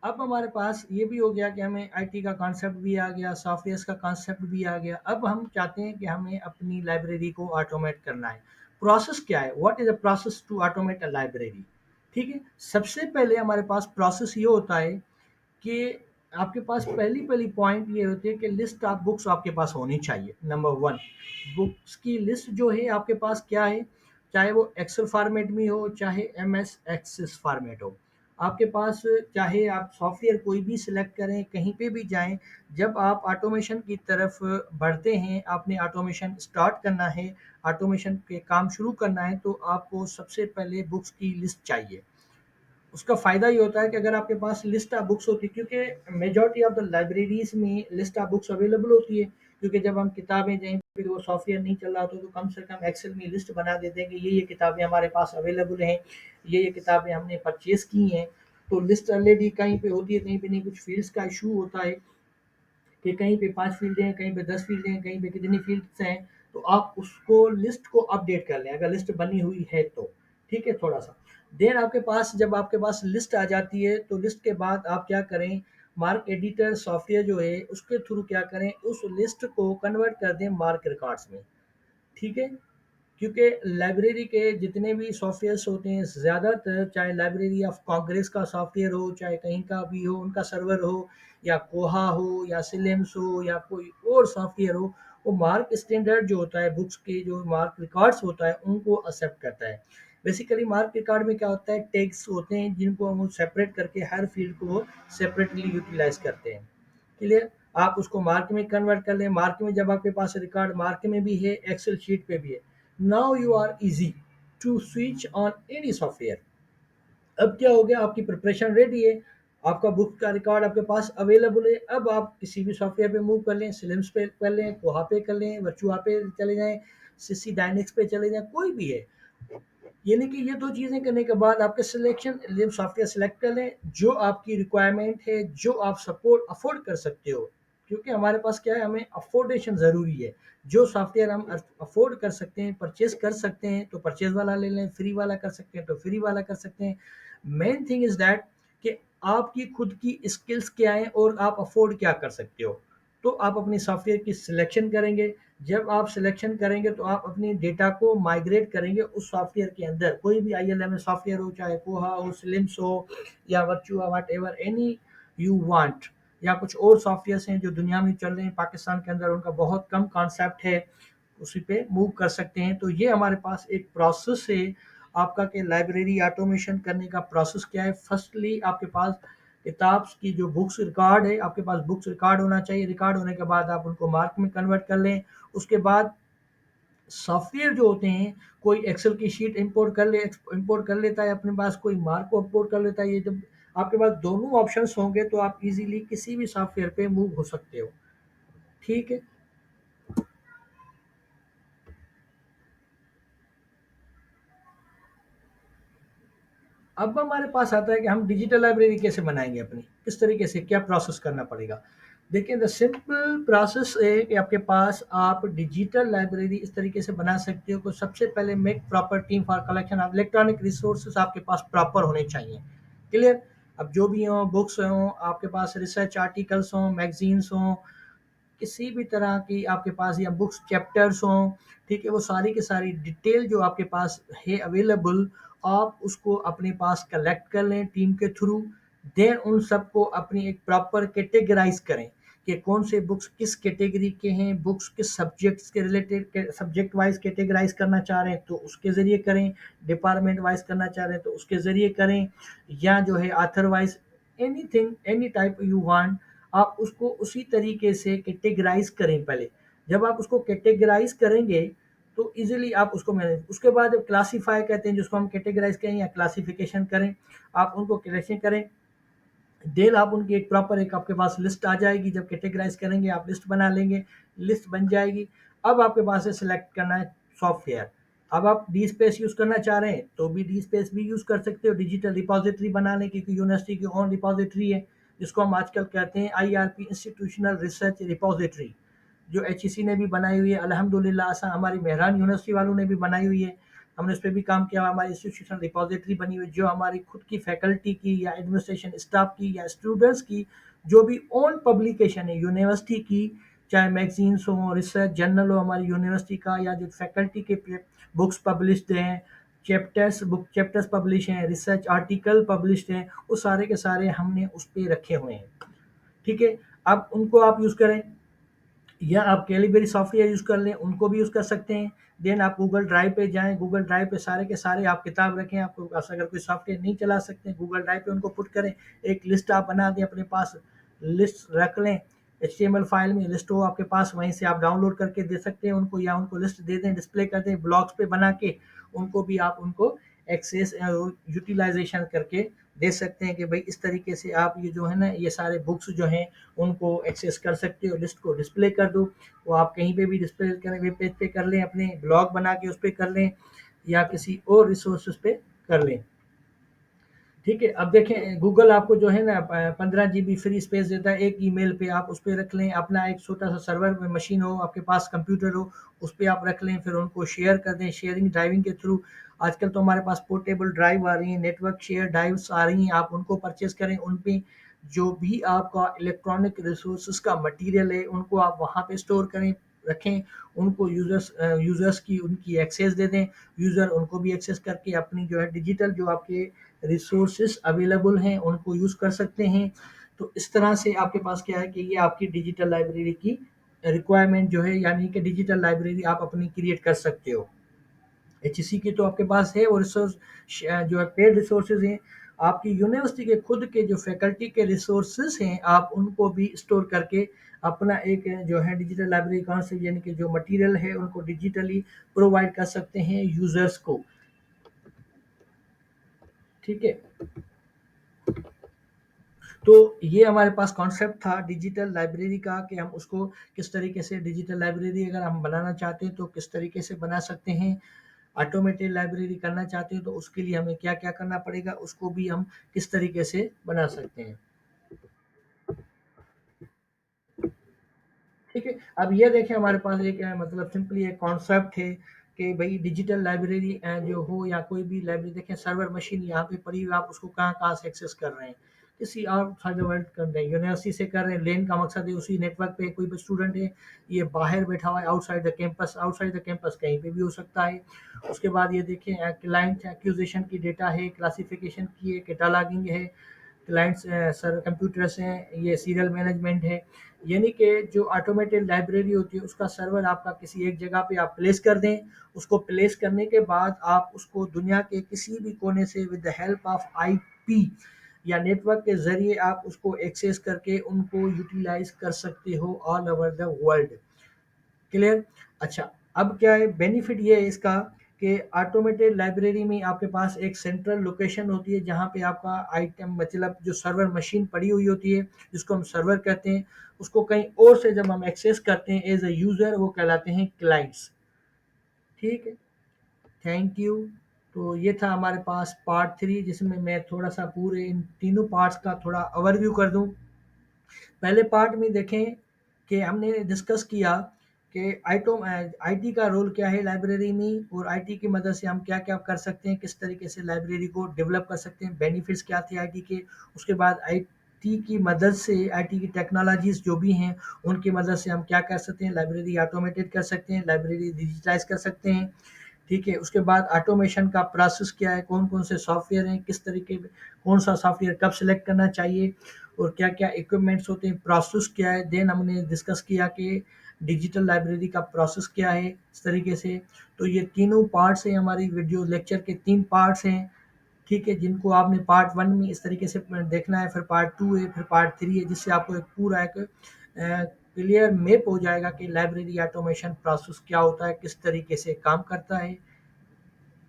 अब हमारे पास ये भी हो गया कि हमें आईटी का कॉन्सेप्ट भी आ गया, सॉफ्टवेयर्स का कॉन्सेप्ट भी आ गया। अब हम चाहते हैं कि हमें अपनी लाइब्रेरी को ऑटोमेट करना है। प्रोसेस क्या है? What is the process to automate a library? ठीक है? सबसे पहले हमारे पास प्रोसेस ये होता है कि आपके पास पहली पॉइंट ये होती है कि लिस्ट ऑफ बुक्स आपके पास होनी चाहिए। नंबर वन, बुक्स की लिस्ट जो है आपके पास क्या है, चाहे वो एक्सेल फॉर्मेट में हो, चाहे एम एस एक्सेस फॉर्मेट हो आपके पास, चाहे आप सॉफ्टवेयर कोई भी सिलेक्ट करें, कहीं पे भी जाएं, जब आप ऑटोमेशन की तरफ बढ़ते हैं, आपने ऑटोमेशन स्टार्ट करना है, ऑटोमेशन के काम शुरू करना है, तो आपको सबसे पहले बुक्स की लिस्ट चाहिए। उसका फ़ायदा ये होता है कि अगर आपके पास लिस्ट ऑफ बुक्स होती है, क्योंकि मेजॉरिटी ऑफ द लाइब्रेरीज में लिस्ट ऑफ बुक्स अवेलेबल होती है, क्योंकि जब हम किताबें कहीं पे वो सॉफ्टवेयर नहीं चल रहा होता तो कम से कम एक्सेल में लिस्ट बना देते हैं कि ये किताबें हमारे पास अवेलेबल हैं, ये किताबें हमने परचेज की हैं। तो लिस्ट ऑलरेडी कहीं पे होती है, कहीं पे नहीं। कुछ फील्ड्स का इशू होता है कि कहीं पे 5 फ़ील्डें हैं, कहीं पे 10 फ़ील्डें हैं, कहीं पे कितनी फ़ील्ड्स हैं, तो आप उसको लिस्ट को अपडेट कर लें, अगर लिस्ट बनी हुई है तो। ठीक है, थोड़ा-सा। देन आपके पास जब आपके पास लिस्ट आ जाती है, तो लिस्ट के बाद आप क्या करें, मार्क एडिटर सॉफ्टवेयर जो है, उसके थ्रू क्या करें, उस लिस्ट को कन्वर्ट कर दें मार्क रिकॉर्ड्स में। ठीक है? क्योंकि लाइब्रेरी के जितने भी सॉफ्टवेयर्स होते हैं ज़्यादातर, चाहे लाइब्रेरी ऑफ कांग्रेस का सॉफ्टवेयर हो, चाहे कहीं का भी हो, उनका सर्वर हो, या कोहा हो, या सिलेम्स हो, या कोई और सॉफ्टवेयर हो, वो मार्क स्टैंडर्ड जो होता है, बुक्स के जो मार्क रिकॉर्ड्स होता है उनको एक्सेप्ट करता है। बेसिकली मार्क रिकॉर्ड में क्या होता है, टैग्स होते हैं जिनको हम सेपरेट करके हर फील्ड को सेपरेटली यूटिलाइज करते हैं। क्लियर? आप उसको मार्क में कन्वर्ट कर लें। मार्क में जब आपके पास रिकॉर्ड मार्क में भी है, एक्सेल शीट पे भी है, now you are easy to switch on any software. अब क्या हो गया, आपकी प्रिपरेशन रेडी है, आपका बुक का रिकॉर्ड आपके पास अवेलेबल है। अब आप किसी भी सॉफ्टवेयर पे मूव कर लें, सिलिम्स पे कर लें, कोहा पे कर लें, वर्चुआ पे चले जाएं, सीसी डायनेक्स पे चले जाएं, कोई भी है। यानी कि ये दो चीज़ें करने के बाद आपके सिलेक्शन लिम सॉफ्टवेयर सेलेक्ट कर लें जो आपकी रिक्वायरमेंट है, जो आप सपोर्ट अफोर्ड कर सकते हो। क्योंकि हमारे पास क्या है, हमें अफोर्डेशन ज़रूरी है। जो सॉफ्टवेयर हम अफोर्ड कर सकते हैं, परचेज कर सकते हैं, तो परचेज वाला ले लें, फ्री वाला कर सकते हैं तो फ्री वाला कर सकते हैं। मेन थिंग इज़ दैट कि आपकी खुद की स्किल्स क्या हैं और आप अफोर्ड क्या कर सकते हो। तो आप अपनी सॉफ्टवेयर की सिलेक्शन करेंगे। जब आप सिलेक्शन करेंगे तो आप अपने डेटा को माइग्रेट करेंगे उस सॉफ्टवेयर के अंदर। कोई भी आईएलएमएस सॉफ्टवेयर हो, चाहे कोहा हो, स्लिम्स हो, या वर्चुआ, whatever any you want, या कुछ और सॉफ्टवेयर्स हैं जो दुनिया में चल रहे हैं, पाकिस्तान के अंदर उनका बहुत कम कॉन्सेप्ट है, उसी पे मूव कर सकते हैं। तो ये हमारे पास एक प्रोसेस है आपका कि लाइब्रेरी ऑटोमेशन करने का प्रोसेस क्या है। फर्स्टली आपके पास किताब की जो बुक्स रिकॉर्ड है, आपके पास बुक्स रिकॉर्ड होना चाहिए। रिकॉर्ड होने के बाद आप उनको मार्क में कन्वर्ट कर लें। उसके बाद सॉफ्टवेयर जो होते हैं, कोई एक्सेल की शीट इंपोर्ट कर लेता है अपने पास, कोई मार्क को इंपोर्ट कर लेता है। ये जब आपके पास दोनों ऑप्शंस होंगे तो आप इजीली किसी भी सॉफ्टवेयर पे मूव हो सकते हो। ठीक है? अब हमारे पास आता है कि हम डिजिटल लाइब्रेरी कैसे बनाएंगे अपनी, किस तरीके से, क्या प्रोसेस करना पड़ेगा। देखिए, द सिंपल प्रोसेस है कि आपके पास आप डिजिटल लाइब्रेरी इस तरीके से बना सकते हो कि सबसे पहले make proper team for collection of electronic resources आपके पास प्रॉपर होने चाहिए। क्लियर? अब जो भी हो, बुक्स हों आपके पास, रिसर्च आर्टिकल्स हों, मैगजीन्स हों, किसी भी तरह की आपके पास, या बुक्स चैप्टर्स हों, ठीक है, वो सारी की सारी डिटेल जो आपके पास है अवेलेबल, आप उसको अपने पास कलेक्ट कर लें टीम के थ्रू। देन उन सबको अपनी एक प्रॉपर कैटेगराइज करें कि कौन से बुक्स किस कैटेगरी के हैं, बुक्स किस सब्जेक्ट्स के रिलेटेड, सब्जेक्ट वाइज कैटेगराइज करना चाह रहे हैं तो उसके ज़रिए करें, डिपार्टमेंट वाइज करना चाह रहे हैं तो उसके ज़रिए करें, या जो है author wise, anything any type you want, आप उसको उसी तरीके से कैटेगराइज करें पहले। जब आप उसको कैटेगराइज करेंगे तो इजीली आप उसको मैनेज, उसके बाद क्लासीफाई कहते हैं जिसको हम कैटेगराइज करें या क्लासिफिकेशन करें, आप उनको कैसे करें। देन आप उनकी एक प्रॉपर एक आपके पास लिस्ट आ जाएगी। जब कैटेगराइज करेंगे आप लिस्ट बना लेंगे, लिस्ट बन जाएगी। अब आपके पास है सिलेक्ट करना है सॉफ्टवेयर। अब आप डी स्पेस यूज़ करना चाह रहे हैं तो भी डी स्पेस भी यूज़ कर सकते हो, डिजिटल रिपोजिटरी बना लें, क्योंकि यूनिवर्सिटी की ओन रिपोजिटरी है, जिसको हम आजकल कहते हैं आईआरपी, इंस्टीट्यूशनल रिसर्च रिपोजिटरी, जो एचईसी ने भी बनाई हुई है, अल्हम्दुलिल्लाह, हमारी मेहरान यूनिवर्सिटी वालों ने भी बनाई हुई है। हमने उस पे भी काम किया, हमारी इंस्टीट्यूशनल रिपॉजिटरी बनी हुई, जो हमारी खुद की फैकल्टी की या एडमिनिस्ट्रेशन स्टाफ की या स्टूडेंट्स की जो भी ओन पब्लिकेशन है यूनिवर्सिटी की, चाहे मैगजीन्स हो, रिसर्च जर्नल हो हमारी यूनिवर्सिटी का, या जो फैकल्टी के बुक्स पब्लिश्ड हैं, चैप्टर्स पब्लिश हैं, रिसर्च आर्टिकल पब्लिश्ड हैं, वो सारे के सारे हमने उस पे रखे हुए हैं। ठीक है, अब उनको आप यूज़ करें, या आप कैलिबरी सॉफ्टवेयर यूज़ कर लें, उनको भी यूज़ कर सकते हैं। देन आप गूगल ड्राइव पे जाएँ, गूगल ड्राइव पे सारे के सारे आप किताब रखें, आपको अगर कोई सॉफ्टवेयर नहीं चला सकते, गूगल ड्राइव पे उनको पुट करें, एक लिस्ट आप बना दें अपने पास, लिस्ट रख लें, एचटीएमएल फाइल में लिस्ट हो आपके पास, वहीं से आप डाउनलोड करके दे सकते हैं उनको, या उनको लिस्ट दे दें, डिस्प्ले कर दें, ब्लॉग्स पे बना के उनको भी आप उनको एक्सेस यूटिलाइजेशन करके दे सकते हैं कि भाई इस तरीके से आप ये जो है ना ये सारे बुक्स जो हैं उनको एक्सेस कर सकते हो, लिस्ट को डिस्प्ले कर दो, वो आप कहीं पे भी डिस्प्ले करें, वेब पेज पे कर लें, अपने ब्लॉग बना के उस पे कर लें, या किसी और रिसोर्सेज पे कर लें। ठीक है, अब देखें गूगल आपको जो है ना 15 GB फ्री स्पेस देता है एक ईमेल पे, आप उस पे रख लें, अपना एक छोटा सा सर्वर में मशीन हो आपके पास, कंप्यूटर हो, उस पे आप रख लें, फिर उनको शेयर कर दें शेयरिंग ड्राइविंग के थ्रू। आजकल तो हमारे पास पोर्टेबल ड्राइव आ रही हैं, नेटवर्क शेयर ड्राइव्स आ रही हैं, आप उनको परचेज करें, उन पे जो भी आपका इलेक्ट्रॉनिक रिसोर्सेज का मटेरियल है उनको आप वहाँ पे स्टोर करें, रखें, उनको यूज़र्स की उनकी एक्सेस दे दें, यूज़र उनको भी एक्सेस करके अपनी जो है डिजिटल जो आपके रिसोर्सेज अवेलेबल हैं उनको यूज़ कर सकते हैं। तो इस तरह से आपके पास क्या है कि ये आपकी डिजिटल लाइब्रेरी की रिक्वायरमेंट जो है, यानी कि डिजिटल लाइब्रेरी आप अपनी क्रिएट कर सकते हो। एचईसी की तो आपके पास है, और रिसोर्स जो है पेड रिसोर्सेज हैं, आपकी यूनिवर्सिटी के खुद के जो फैकल्टी के रिसोर्सेज हैं आप उनको भी स्टोर करके अपना एक जो है डिजिटल लाइब्रेरी कॉन्सेप्ट, यानी कि जो मटेरियल है उनको डिजिटली प्रोवाइड कर सकते हैं यूजर्स को। ठीक है, तो ये हमारे पास कॉन्सेप्ट था डिजिटल लाइब्रेरी का, कि हम उसको किस तरीके से डिजिटल लाइब्रेरी अगर हम बनाना चाहते हैं तो किस तरीके से बना सकते हैं, ऑटोमेटेड लाइब्रेरी करना चाहते हैं तो उसके लिए हमें क्या-क्या करना पड़ेगा, उसको भी हम किस तरीके से बना सकते हैं। ठीक है, अब ये देखें हमारे पास एक मतलब सिंपली एक कॉन्सेप्ट है कि भाई डिजिटल लाइब्रेरी जो हो या कोई भी लाइब्रेरी, देखें सर्वर मशीन यहाँ पे पड़ी हुई, आप उसको कहाँ-कहाँ से एक्सेस कर रहे हैं, किसी आउटसाइड द वर्ल्ड कर रहे हैं, यूनिवर्सिटी से कर रहे हैं, लेन का मकसद है उसी नेटवर्क पे कोई भी स्टूडेंट है, ये बाहर बैठा हुआ है आउटसाइड द कैंपस कहीं पे भी हो सकता है। उसके बाद ये देखें क्लाइंट एक्विजिशन की डेटा है, क्लासिफिकेशन की है, कैटालॉगिंग है, क्लाइंट्स सर कंप्यूटर्स हैं, ये सीरियल मैनेजमेंट है, यानी कि जो ऑटोमेटेड लाइब्रेरी होती है उसका सर्वर आपका किसी एक जगह पे आप प्लेस कर दें, उसको प्लेस करने के बाद आप उसको दुनिया के किसी भी कोने से with the help of IP या नेटवर्क के ज़रिए आप उसको एक्सेस करके उनको यूटिलाइज कर सकते हो all over the world. Clear? अच्छा, अब क्या है बेनिफिट ये है इसका कि ऑटोमेटेड लाइब्रेरी में आपके पास एक सेंट्रल लोकेशन होती है जहाँ पे आपका आइटम मतलब जो सर्वर मशीन पड़ी हुई होती है, जिसको हम सर्वर कहते हैं, उसको कहीं और से जब हम एक्सेस करते हैं एज अ यूज़र, वो कहलाते हैं क्लाइंट्स। ठीक है, थैंक यू। तो ये था हमारे पास पार्ट 3, जिसमें मैं थोड़ा सा पूरे इन तीनों पार्ट्स का थोड़ा ओवरव्यू कर दूं। पहले पार्ट में देखें कि हमने डिस्कस किया कि आईटी का रोल क्या है लाइब्रेरी में, और आईटी की मदद से हम क्या क्या कर सकते हैं, किस तरीके से लाइब्रेरी को डेवलप कर सकते हैं, बेनिफिट्स क्या थे आईटी के। उसके बाद आईटी की मदद से आईटी की टेक्नोलॉजीज जो भी हैं उनकी मदद से हम क्या कर सकते हैं, लाइब्रेरी ऑटोमेटेड कर सकते हैं, लाइब्रेरी डिजिटाइज कर सकते हैं। ठीक है, उसके बाद ऑटोमेशन का प्रोसेस क्या है, कौन कौन से सॉफ्टवेयर हैं, किस तरीके कौन सा सॉफ्टवेयर कब सेलेक्ट करना चाहिए, और क्या क्या इक्विपमेंट्स होते हैं, प्रोसेस क्या है। देन हमने डिस्कस किया कि डिजिटल लाइब्रेरी का प्रोसेस क्या है इस तरीके से। तो ये तीनों पार्ट्स हैं, हमारी वीडियो लेक्चर के 3 पार्ट्स हैं। ठीक है, जिनको आपने पार्ट 1 में इस तरीके से देखना है, फिर पार्ट 2 है, फिर पार्ट 3 है, जिससे आपको एक पूरा एक क्लियर मैप हो जाएगा कि लाइब्रेरी ऑटोमेशन प्रोसेस क्या होता है, किस तरीके से काम करता है।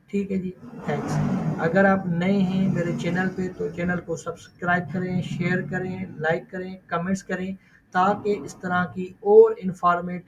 ठीक है जी, थैंक्स। अगर आप नए हैं मेरे चैनल पे तो चैनल को सब्सक्राइब करें, शेयर करें, लाइक करें, कमेंट्स करें, ताकि इस तरह की और इन्फॉर्मेटिव